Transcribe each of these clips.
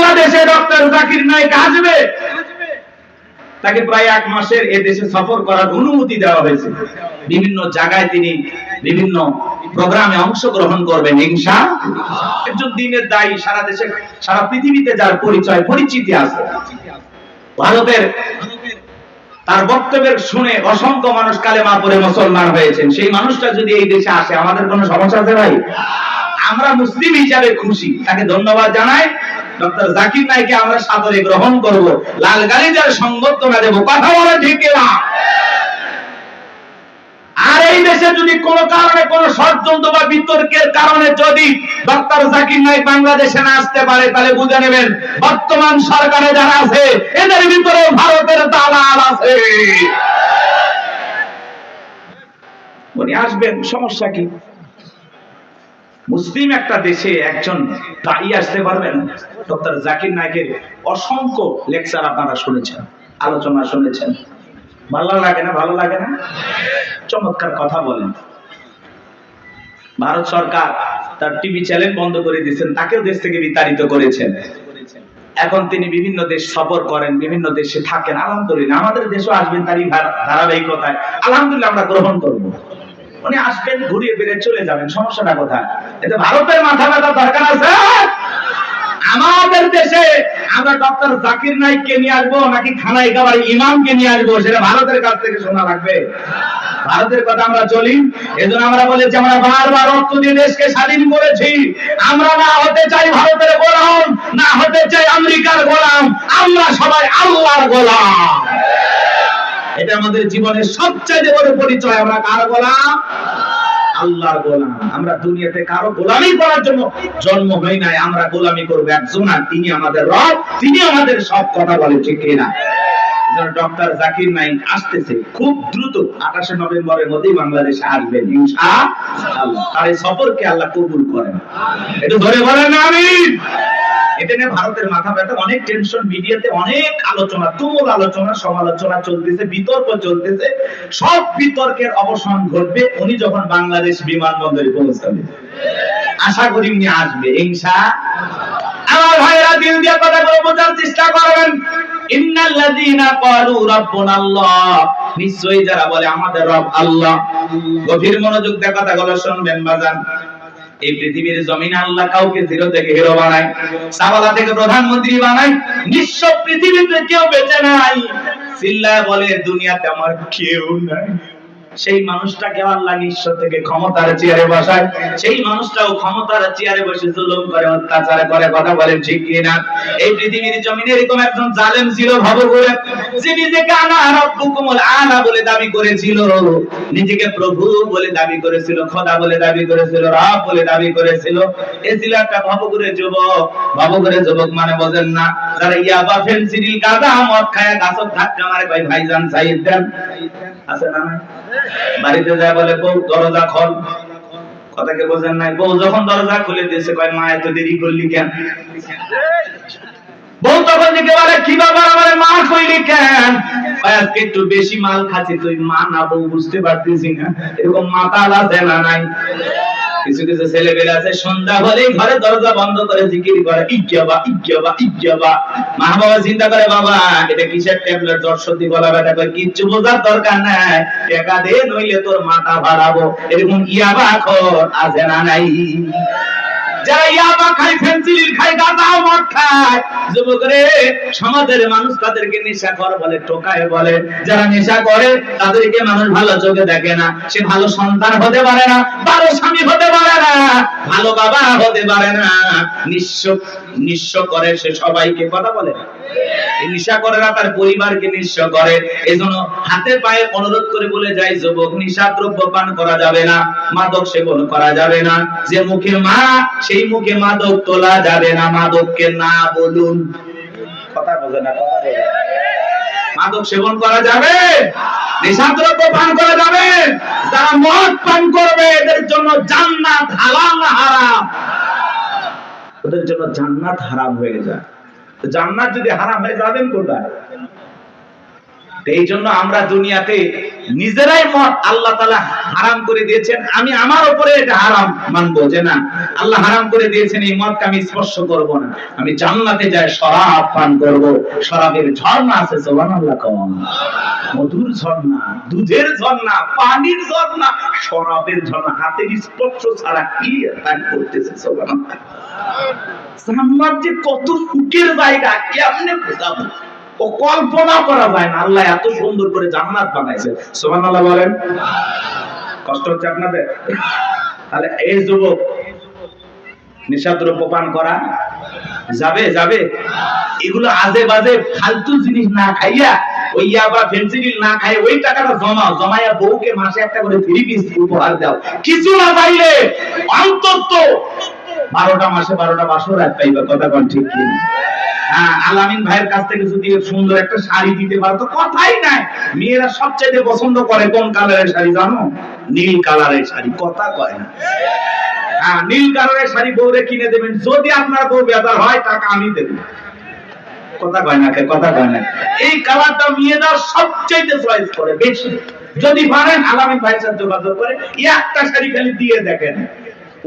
বাংলাদেশে ডক্টর জাকির নায়েক আসবে, তাকে প্রায় 1 মাসের এ দেশে সফর করার অনুমতি দেওয়া হয়েছে। বিভিন্ন জায়গায় তিনি বিভিন্ন প্রোগ্রামে অংশগ্রহণ করবেন ইনশাআল্লাহ। একজন দ্বীনের দায়ী, সারা দেশে সারা পৃথিবীতে যার পরিচয় পরিচিতি আছে। ভারতের তার বক্তব্যের শুনে অসংখ্য মানুষ কালেমা পড়ে মুসলমান হয়েছেন। সেই মানুষটা যদি এই দেশে আসে, আমাদের কোনো সমস্যা আছে ভাই? আমরা মুসলিম হিসাবে খুশি, তাকে ধন্যবাদ জানাই। ডক্টর জাকির নায়েককে আমরা সাদরে গ্রহণ করব, লাল গালিচার সংবর্ধনা দেব। কথা বলে ঠিক না? আর এই দেশে যদি কোন কারণে কোন ষড়যন্ত্র বা বিতর্কের কারণে যদি ডক্টর জাকির নায়েক বাংলাদেশে না আসতে পারে, তাহলে বুঝে নেবেন বর্তমান সরকারে যারা আছে এদের ভিতরে ভারতের দালাল আছে। উনি আসবেন, সমস্যা কি? মুসলিম একটা দেশে একজন দায়ী আসতে পারবেন। ডক্টর জাকির নায়েকের অসংখ্য লেকচার আপনারা শুনেছেন, আলোচনা শুনেছেন। ভালো লাগে না? ভালো লাগে না? চমৎকার কথা বলেন। ভারত সরকার তার টিভি চ্যানেল বন্ধ করে দিয়েছেন, তাকেও দেশ থেকে বিতাড়িত করেছেন। এখন তিনি বিভিন্ন দেশ সফর করেন, বিভিন্ন দেশে থাকেন। আলহামদুলিল্লাহ, আমাদের দেশও আসবেন তারই ধারাবাহিকতায়। আলহামদুলিল্লাহ, আমরা গ্রহণ করব। উনি আসবেন, ঘুরিয়ে ফিরে চলে যাবেন, সমস্যাটা কোথায়? এতে ভারতের মাথা ব্যথা দরকার আছে? আমাদের দেশে আমরা ডক্টর জাকির নায়েককে নিয়ে আসবো নাকি খানায় খাবার ইমামকে নিয়ে আসবো, সেটা ভারতের কাছ থেকে শোনা লাগবে। ভারতের কথা আমরা চলি, এজন্য আমরা বলেছি আমরা বারবার রক্ত দিয়ে দেশকে স্বাধীন করেছি। আমরা না হতে চাই ভারতের গোলাম, না হতে চাই আমেরিকার গোলাম, আমরা সবাই আল্লাহর গোলাম। এটা আমাদের জীবনের সবচেয়ে বড় পরিচয়। আমরা কার গোলাম? আল্লাহর গোলাম। আমরা দুনিয়াতে কারো গোলামি করার জন্য জন্ম হই নাই, আমরা গোলামি করব একজন, আর তিনি আমাদের রব, তিনি আমাদের সব। কথা বলে ঠিক কিনা? ডক্টর জাকির নায়েক আসতেছে খুব দ্রুত, 28 নভেম্বরের মধ্যেই বাংলাদেশে আসবেন ইনশাআল্লাহ। তার এই সফরকে আল্লাহ কবুল করেন। একটু ধরে বলেন আমিন। এটা নিয়ে ভারতের মাথা ব্যথা, অনেক টেনশন, মিডিয়াতে অনেক আলোচনা, তুমুল আলোচনা, সমালোচনা চলতেছে, বিতর্ক চলতেছে। সব বিতর্কের অবসান ঘটবে উনি যখন বাংলাদেশ বিমানবন্দরে পৌঁছাবেন। আশা করি উনি আসবে ইনশাআল্লাহ। আমার ভাইরা দিল দিয়ে কথাগুলো বোঝার চেষ্টা করবেন। ইন্নাল্লাযীনা ক্বালু রাব্বুনাল্লাহ, নিশ্চয়ই যারা বলে আমাদের রব আল্লাহ। গভীর মনোযোগ দিয়ে কথাগুলো শুনবেন বাজান। এই পৃথিবীর জমিনে আল্লাহ কাউকে জিরো থেকে হিরো বানায়, সাবালা থেকে প্রধানমন্ত্রী বানায়। নিঃস্ব পৃথিবীতে কেউ বেঁচে নাই। চিল্লায় বলে দুনিয়াতে আমার কেউ নাই। সেই মানুষটাকে আল্লাহ নিঃস্ব থেকে ক্ষমতার চেয়ারে বসায়। সেই মানুষটাও ক্ষমতার চেয়ারে বসে জুলুম করে, অত্যাচার করে। কথা বলেন ঠিক কিনা? এই পৃথিবীর জমিনে এরকম একজন জালেম ছিল ভবঘুরে, যে নিজেকে আনা রাব্বুকুমুল আলা বলে দাবি করেছিল, নিজেকে প্রভু বলে দাবি করেছিল, খোদা বলে দাবি করেছিল, রব বলে দাবি করেছিল। এ ছিল একটা ভবঘুরে যুবক। ভবঘুরে যুবক মানে বোঝেন না? যারা ইয়াবা, ফেনসিডিল, গাঁজা, মদ খায় গাছত ধাক্কা মারে, ভাই ভাইজান সাইদ দেন, আছে না? বাড়িতে যায় বলে বউ দরজা খোল। কথাকে বোঝেন নাই? বউ যখন দরজা খুলে দিয়েছে, কয় মা এত দেরি করলি কেন? বউ তখন দিকে বলে কি ব্যাপার, আমারে মা কইলি কেন? আজকে একটু বেশি মাল খাচ্ছি। তুই মা না বউ বুঝতে পারতেছি না। এরকম মাতাল আছে না নাই? কিছু কিছু ছেলে পেলে আছে সন্ধ্যা হলেই ঘরে দরজা বন্ধ করে জিকির করে, ইজ্জাবা ইজ্জাবা ইজ্জাবা। মা বাবা চিন্তা করে, বাবা এটা কিসের ট্যাবলেট, জ্বর সর্দি গলা ব্যথা, করে কিচ্ছু বোঝার দরকার নাই, টাকা দে নইলে তোর মাথা ভাড়াবো। এরকম ইয়াবা খোর আছে না নাই? যারা ইয়াবা খায়, ফেনসিডিল খায়, গাঁজা মদ খায়, যুবক রে, সমাজের মানুষ তাদেরকে নেশাখোর বলে, টোকায় বলে। যারা নেশা করে তাদেরকে মানুষ ভালো চোখে দেখে না। সে ভালো সন্তান হতে পারে না, ভালো স্বামী হতে পারে না, ভালো বাবা হতে পারে না। নিঃস্ব করে সে সবাইকে। কথা বলে নেশা করে না, তার পরিবারকে নিঃস্ব করে। এজন্য হাতে পায়ে অনুরোধ করে বলে যায়, যুবক নিশা দ্রব্য পান করা যাবে না, মাদক সেবন করা যাবে না। যে মুখে মা, সেই মুখে মাদক তোলা যাবে না। মাদককে না বলুন। কথা বোঝে না? কথা বলে মাদক সেবন করা যাবে, নেশাদ্রব্য পান করা যাবে। যারা মদ পান করবে এদের জন্য জান্নাত হালাল না হারাম? ওদের জন্য জান্নাত হারাম হয়ে যায়। জান্নাত যদি হারাম হয়ে, যাবেন কোথায়? এই জন্য আমরা দুনিয়াতে নিজেরাই মদ আল্লাহ তাআলা হারাম করে দিয়েছেন, আমি আমার উপরে এটা হারাম মানবো যে না আল্লাহ হারাম করে দিয়েছেন এই মদকে আমি স্পর্শ করব না, আমি জান্নাতে যাই শরাব পান করব। শরাবের ঝর্ণা আছে, সুবহানাল্লাহ কোন, মধুর ঝর্ণা, দুধের ঝর্ণা, পানির ঝর্ণা, শরাবের ঝর্ণা, হাতের স্পর্শ ছাড়া কি পান করতেছে। সুবহানাল্লাহ, জান্নাত যে কত সুখের জায়গা কেমনে বোঝাবো, ও কল্পনা করা যায় না। আল্লাহ এত সুন্দর করে জান্নাত বানাইছে, সুবহানাল্লাহ বলেন। কষ্ট হচ্ছে আপনাদের? তাহলে এই যুবক নেশাদ্রব্য পান করা যাবে? যাবে? এগুলো আজে বাজে ফালতু জিনিস না খাইয়া, ওই ইয়াবা ফেন্সিডিল না খাই, ওই টাকাটা জমায়া বউকে মাসে একটা করে 3 পিস উপহার দাও। কিছু না পাইলে অন্তত 12টা মাসে 12টা বাসর রাত পাইবা। কথা কোন ঠিক কি? আলামিন ভাইয়ের কাছ থেকে যদি সুন্দর একটা শাড়ি দিতে পারো তো কথাই নাই। মেয়েরা সবচেয়ে পছন্দ করে কোন কালারের শাড়ি জানো? নীল কালারের শাড়ি। কথা কয় না? নীল কালারের শাড়ি বউরে কিনে দেবেন, যদি আপনার বউ বেজার হয় টাকা আমি দেব। কথা কয় না? কথা কয় না? এই কালারটা মেয়েরা সবচেয়ে চয়েস করে বেশি। যদি পারেন আলামিন ভাইয়ের সাথে যোগাযোগ করে একটা শাড়ি খালি দিয়ে দেখেন,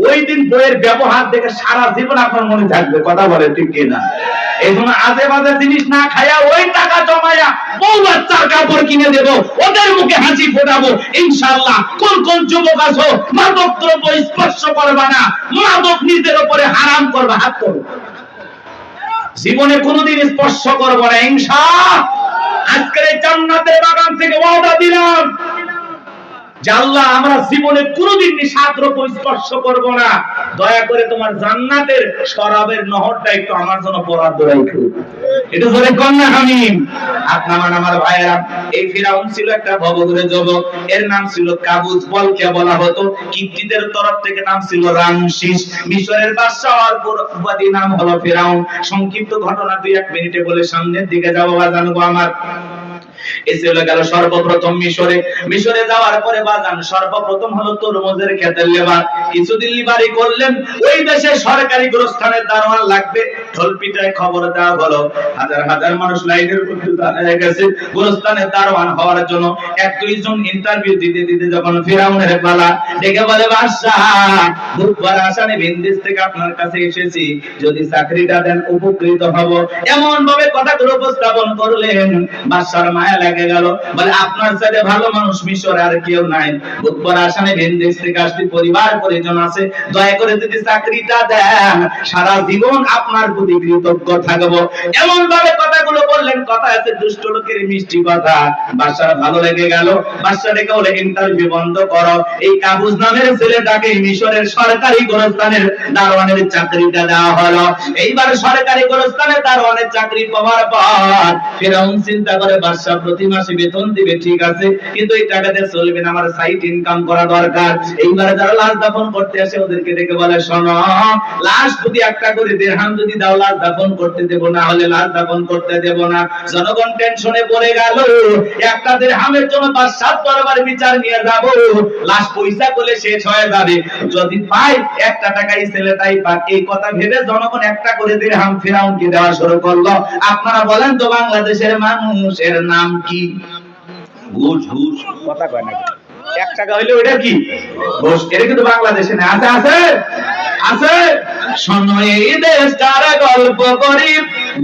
ওই দিন বইয়ের ব্যবহার দেখে সারা জীবন আপনার মনে থাকবে। কথা বলে ঠিক কিনা? এই জন্য আজে বাজে জিনিস না খায়া ওই টাকা জমায়া বউ বাচ্চার কাপড় কিনে দেব, ওদের মুখে হাসি ফোটাবো ইনশাআল্লাহ। কোন কোন যুবক আছো মাদক দ্রব্য স্পর্শ করবা না, মাদক নিজের উপরে হারাম করবা, হাত করো, জীবনে কোনোদিন স্পর্শ করবো না ইনশাআল্লাহ। আজকের এই জান্নাতের বাগান থেকে ওয়াদা দিলাম যে আল্লাহ আমরা জীবনে কোনোদিন নিষাদ্রব্য স্পর্শ করব না। দয়া করে তোমার জান্নাতের শরাবের নহরটা একটু আমার জন্য বরাদ্দ রাখো। এটা ধরে কন্যা হামিম। আপনার আমার ভাইয়েরা, এই ফিরাউন ছিল একটা ভবঘুরে যুবক, এর নাম ছিল কাবুস, বলকে বলা হতো। কিপ্তিদের তরফ থেকে নাম ছিল রামসিস। মিশরের বাদশা হওয়ার পর উপাধি নাম হলো ফিরাউন। সংক্ষিপ্ত ঘটনা 2-1 মিনিটে বলে সামনের দিকে যাবো বা জানবো আমার। এসে গেল সর্বপ্রথম মিশরে যাওয়ার পরে বাজান সর্বপ্রথম হলো তরমুজের ক্ষেতের লেবার। কিছুদিন লিবারি করলেন, ওই দেশে সরকারি গোরস্থানের দারোয়ান লাগবে। ঢোল পিটায় খবর দেওয়া হলো, হাজার হাজার মানুষ লাইনের মধ্যে দাঁড়িয়ে গেছে গোরস্থানের দারোয়ান হওয়ার জন্য। 1-2 জন ইন্টারভিউ দিতে দিতে যখন ফিরাউনের পালা, ডেকে বলে বাদশাহ বুধবার আসানে ভিনদেশ থেকে আপনার কাছে এসেছি, যদি চাকরিটা দেন উপকৃত হব। এমন ভাবে কথাগুলো উপস্থাপন করলেন, বাদশার মায়া লেগে গেল। বলে আপনার সাথে ভালো মানুষ মিশরে আর কেউ নাই, বুধবার আসানে ভিনদেশ থেকে আসতে পরিবার পরিজন আছে, দয়া করে যদি চাকরিটা দেন সারা জীবন আপনার প্রতি কৃতজ্ঞ থাকবো। এমন ভাবে কথাগুলো বললেন, কথা আছে দুষ্ট লোকের মিষ্টি কথা। বাদশার ভালো লেগে গেল। বাদশা ডেকে বলে ইন্টারভিউ বন্ধ করো, এই কাবুস নামের ছেলেটাকে মিশরের সরকারি গোরস্থানের দারোয়ানের চাকরিটা দেওয়া হলো। এইবার সরকারি গোরস্থানের দারোয়ানের চাকরি পাওয়ার পর ফিরাউন চিন্তা করে বাদশা প্রতি মাসে বেতন দিবে ঠিক আছে, কিন্তু এই টাকাতে চলবে না, আমার সাইড ইনকাম করা দরকার। এইবার যারা লাশ দাফন করতে আসে ওদেরকে ডেকে বলে শোনো, লাশ যদি একটা করে দিরহাম যদি দাও লাশ দাফন করতে দেব, না হলে লাশ দাফন করতে দেব না। জনগণ টেনশনে পড়ে গেল, একটা দিরহামের জন্য 5-7 দরবার বিচার নিয়ে যাব, লাশ পয়সা করলে শেষ হয়ে যাবে, যদি পাই 1 টাকাই ছেলেটাই পাক। এই কথা ভেবে জনগণ একটা করে দিরহাম ফিরাউনকে দেওয়া শুরু করলো। আপনারা বলেন তো বাংলাদেশের মানুষের নাম কি? ঘুষ। ঘুষ কথা কয় না? 1 টাকা হইলে ওইটা কি ঘুষ? এটা কিন্তু বাংলাদেশে না, আছে আছে আছে। শোনো এই দেশটার গল্প করি,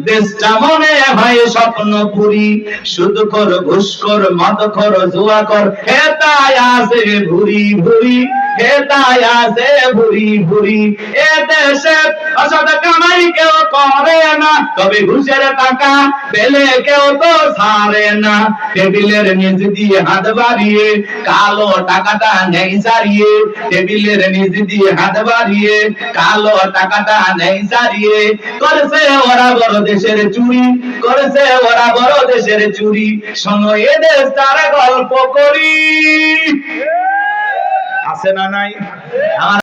দেশটা মনে হয় স্বপ্নপুরী, সুদ কর ঘুষ কর মদ কর জুয়া কর, হেতায় আছে ভুরি ভুরি, হেতায় আছে ভুরি ভুরি। এ দেশে অসৎ কামাই কেউ করে না, তবে ঘুষের টাকা পেলে কেউ তো ছাড়ে না। টেবিলের নিচ দিয়ে হাত বাড়িয়ে কালো টাকাটা নেই সারিয়ে, টেবিলের নিচ দিয়ে হাত বাড়িয়ে কালো টাকাটা নেই সারিয়ে। করেছে ওরা বড় দেশের চুরি, করেছে ওরা বড় দেশের চুরি। শোনো এ দেশ তারা গল্প করি, আছে না নাই?